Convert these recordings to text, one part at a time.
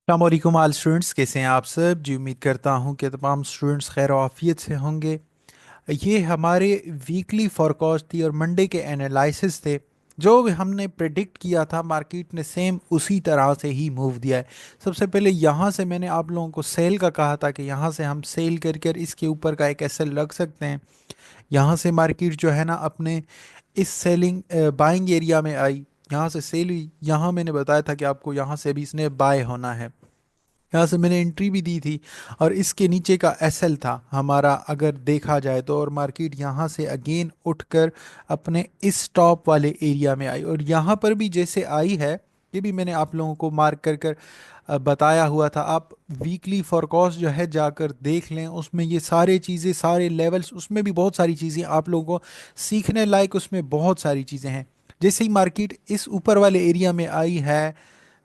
अस्सलामुअलैकुम all students, कैसे हैं आप सब जी। उम्मीद करता हूं कि तमाम स्टूडेंट्स खैर आफियत से होंगे। ये हमारे वीकली फोरकास्ट थी और मंडे के एनालिसिस थे। जो भी हमने प्रेडिक्ट किया था मार्केट ने सेम उसी तरह से ही मूव दिया है। सबसे पहले यहाँ से मैंने आप लोगों को सेल का कहा था कि यहाँ से हम सेल कर इसके ऊपर का एक एसएल रख सकते हैं। यहाँ से मार्केट जो है ना अपने इस सेलिंग बाइंग एरिया में आई। यहाँ से सेल हुई, यहाँ मैंने बताया था कि आपको यहाँ से भी इसने बाय होना है। यहाँ से मैंने एंट्री भी दी थी और इसके नीचे का एसएल था हमारा अगर देखा जाए तो। और मार्केट यहाँ से अगेन उठकर अपने इस टॉप वाले एरिया में आई और यहाँ पर भी जैसे आई है, ये भी मैंने आप लोगों को मार्क कर बताया हुआ था। आप वीकली फोरकास्ट जो है जाकर देख लें, उसमें ये सारे चीज़ें सारे लेवल्स, उसमें भी बहुत सारी चीज़ें आप लोगों को सीखने लायक, उसमें बहुत सारी चीज़ें हैं। जैसे ही मार्केट इस ऊपर वाले एरिया में आई है,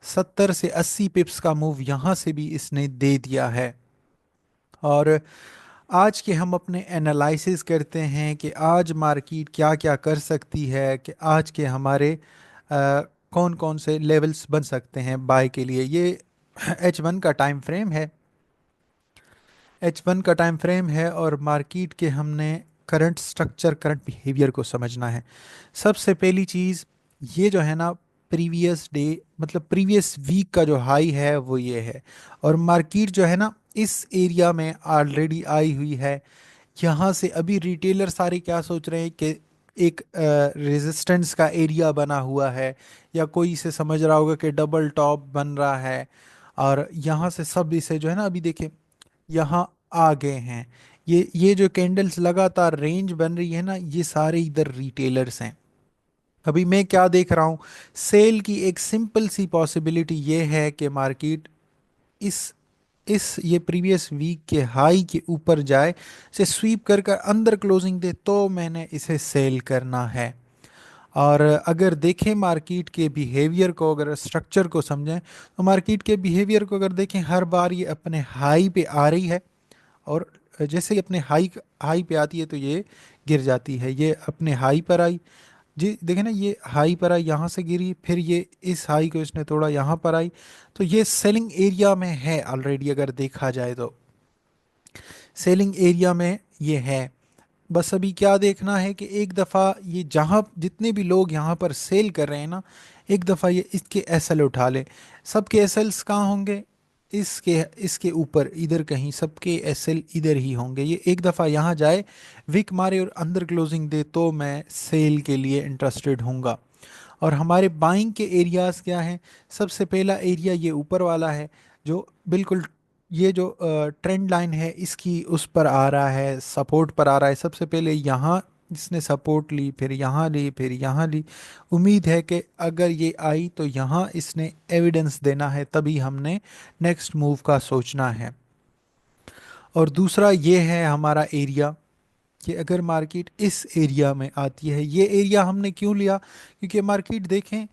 70 से 80 पिप्स का मूव यहाँ से भी इसने दे दिया है। और आज के हम अपने एनालिसिस करते हैं कि आज मार्केट क्या क्या कर सकती है, कि आज के हमारे कौन कौन से लेवल्स बन सकते हैं बाय के लिए। ये H1 का टाइम फ्रेम है। H1 का टाइम फ्रेम है और मार्केट के हमने करंट स्ट्रक्चर करंट बिहेवियर को समझना है। सबसे पहली चीज़ ये जो है ना, प्रीवियस डे मतलब प्रीवियस वीक का जो हाई है वो ये है। और मार्केट जो है ना इस एरिया में ऑलरेडी आई हुई है। यहाँ से अभी रिटेलर सारे क्या सोच रहे हैं कि एक रेजिस्टेंस का एरिया बना हुआ है, या कोई इसे समझ रहा होगा कि डबल टॉप बन रहा है। और यहाँ से सब इसे जो है ना, अभी देखें यहाँ आ गए हैं। ये जो कैंडल्स लगातार रेंज बन रही है ना, ये सारे इधर रिटेलर्स हैं। अभी मैं क्या देख रहा हूँ, सेल की एक सिंपल सी पॉसिबिलिटी ये है कि मार्केट इस इस ये प्रीवियस वीक के हाई के ऊपर जाए, से स्वीप कर अंदर क्लोजिंग दे, तो मैंने इसे सेल करना है। और अगर देखें मार्केट के बिहेवियर को, अगर स्ट्रक्चर को समझें, तो मार्केट के बिहेवियर को अगर देखें, हर बार ये अपने हाई पे आ रही है। और जैसे ही अपने हाई हाई पे आती है तो ये गिर जाती है। ये अपने हाई पर आई जी, देखें ना, ये हाई पर आई, यहाँ से गिरी, फिर ये इस हाई को इसने तोड़ा, यहाँ पर आई। तो ये सेलिंग एरिया में है ऑलरेडी, अगर देखा जाए तो सेलिंग एरिया में ये है। बस अभी क्या देखना है कि एक दफ़ा ये जहाँ जितने भी लोग यहाँ पर सेल कर रहे हैं ना, एक दफ़ा ये इसके एसएल उठा ले। सबके एसएल्स कहाँ होंगे, इसके इसके ऊपर इधर कहीं सबके एसएल इधर ही होंगे। ये एक दफ़ा यहाँ जाए, विक मारे और अंदर क्लोजिंग दे, तो मैं सेल के लिए इंटरेस्टेड हूँगा। और हमारे बाइंग के एरियाज़ क्या हैं? सबसे पहला एरिया ये ऊपर वाला है, जो बिल्कुल ये जो ट्रेंड लाइन है इसकी उस पर आ रहा है, सपोर्ट पर आ रहा है। सबसे पहले यहाँ इसने सपोर्ट ली, फिर यहाँ ली, फिर यहाँ ली। उम्मीद है कि अगर ये आई तो यहाँ इसने एविडेंस देना है, तभी हमने नेक्स्ट मूव का सोचना है। और दूसरा ये है हमारा एरिया, कि अगर मार्केट इस एरिया में आती है। ये एरिया हमने क्यों लिया? क्योंकि मार्केट देखें,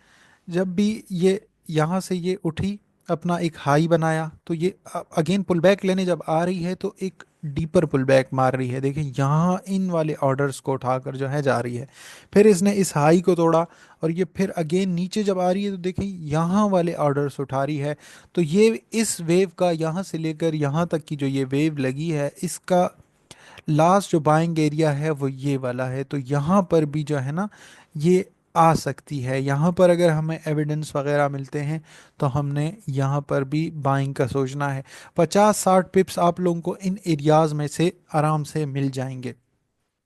जब भी ये यहाँ से ये उठी, अपना एक हाई बनाया, तो ये अगेन पुल बैक लेने जब आ रही है तो एक डीपर पुल बैक मार रही है। देखें यहाँ इन वाले ऑर्डर्स को उठाकर जो है जा रही है। फिर इसने इस हाई को तोड़ा और ये फिर अगेन नीचे जब आ रही है तो देखें यहाँ वाले ऑर्डर्स उठा रही है। तो ये इस वेव का यहाँ से लेकर यहाँ तक की जो ये वेव लगी है, इसका लास्ट जो बाइंग एरिया है वो ये वाला है। तो यहाँ पर भी जो है ना ये आ सकती है। यहाँ पर अगर हमें एविडेंस वगैरह मिलते हैं तो हमने यहाँ पर भी बाइंग का सोचना है। 50-60 पिप्स आप लोगों को इन एरियाज में से आराम से मिल जाएंगे।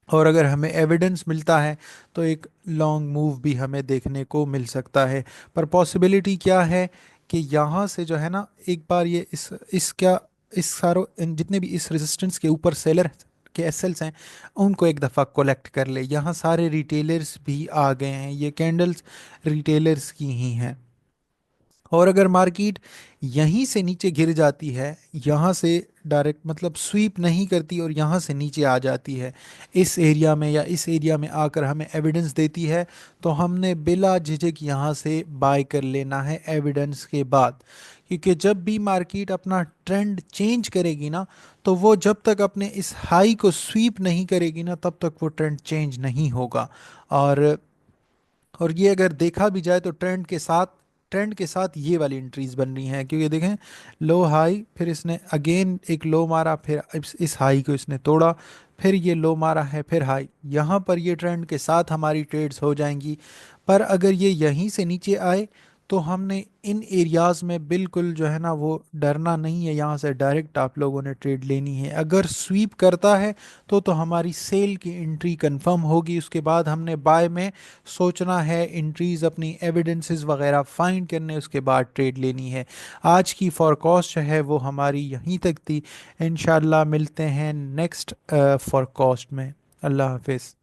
और अगर हमें एविडेंस मिलता है तो एक लॉन्ग मूव भी हमें देखने को मिल सकता है। पर पॉसिबिलिटी क्या है कि यहाँ से जो है ना, एक बार ये इसका इस सारों जितने भी इस रेजिस्टेंस के ऊपर सेलर के एसएल्स हैं, उनको एक दफ़ा कलेक्ट कर ले। यहाँ सारे रिटेलर्स भी आ गए हैं, ये कैंडल्स रिटेलर्स की ही हैं। और अगर मार्केट यहीं से नीचे गिर जाती है, यहाँ से डायरेक्ट मतलब स्वीप नहीं करती और यहाँ से नीचे आ जाती है इस एरिया में, या इस एरिया में आकर हमें एविडेंस देती है, तो हमने बिला झिझक यहाँ से बाय कर लेना है एविडेंस के बाद। क्योंकि जब भी मार्केट अपना ट्रेंड चेंज करेगी ना, तो वो जब तक अपने इस हाई को स्वीप नहीं करेगी ना, तब तक वो ट्रेंड चेंज नहीं होगा। और और ये अगर देखा भी जाए तो ट्रेंड के साथ ट्रेंड के साथ ये वाली एंट्रीज बन रही हैं, क्योंकि देखें लो हाई, फिर इसने अगेन एक लो मारा, फिर इस हाई को इसने तोड़ा, फिर ये लो मारा है, फिर हाई। यहाँ पर ये ट्रेंड के साथ हमारी ट्रेड्स हो जाएंगी। पर अगर ये यहीं से नीचे आए तो हमने इन एरियाज में बिल्कुल जो है ना वो डरना नहीं है, यहाँ से डायरेक्ट आप लोगों ने ट्रेड लेनी है। अगर स्वीप करता है तो हमारी सेल की एंट्री कंफर्म होगी, उसके बाद हमने बाय में सोचना है, एंट्रीज अपनी एविडेंसेस वगैरह फाइंड करने, उसके बाद ट्रेड लेनी है। आज की फॉरकास्ट है वो हमारी यहीं तक थी। इंशाल्लाह मिलते हैं नेक्स्ट फॉरकास्ट में। अल्लाह हाफिज़।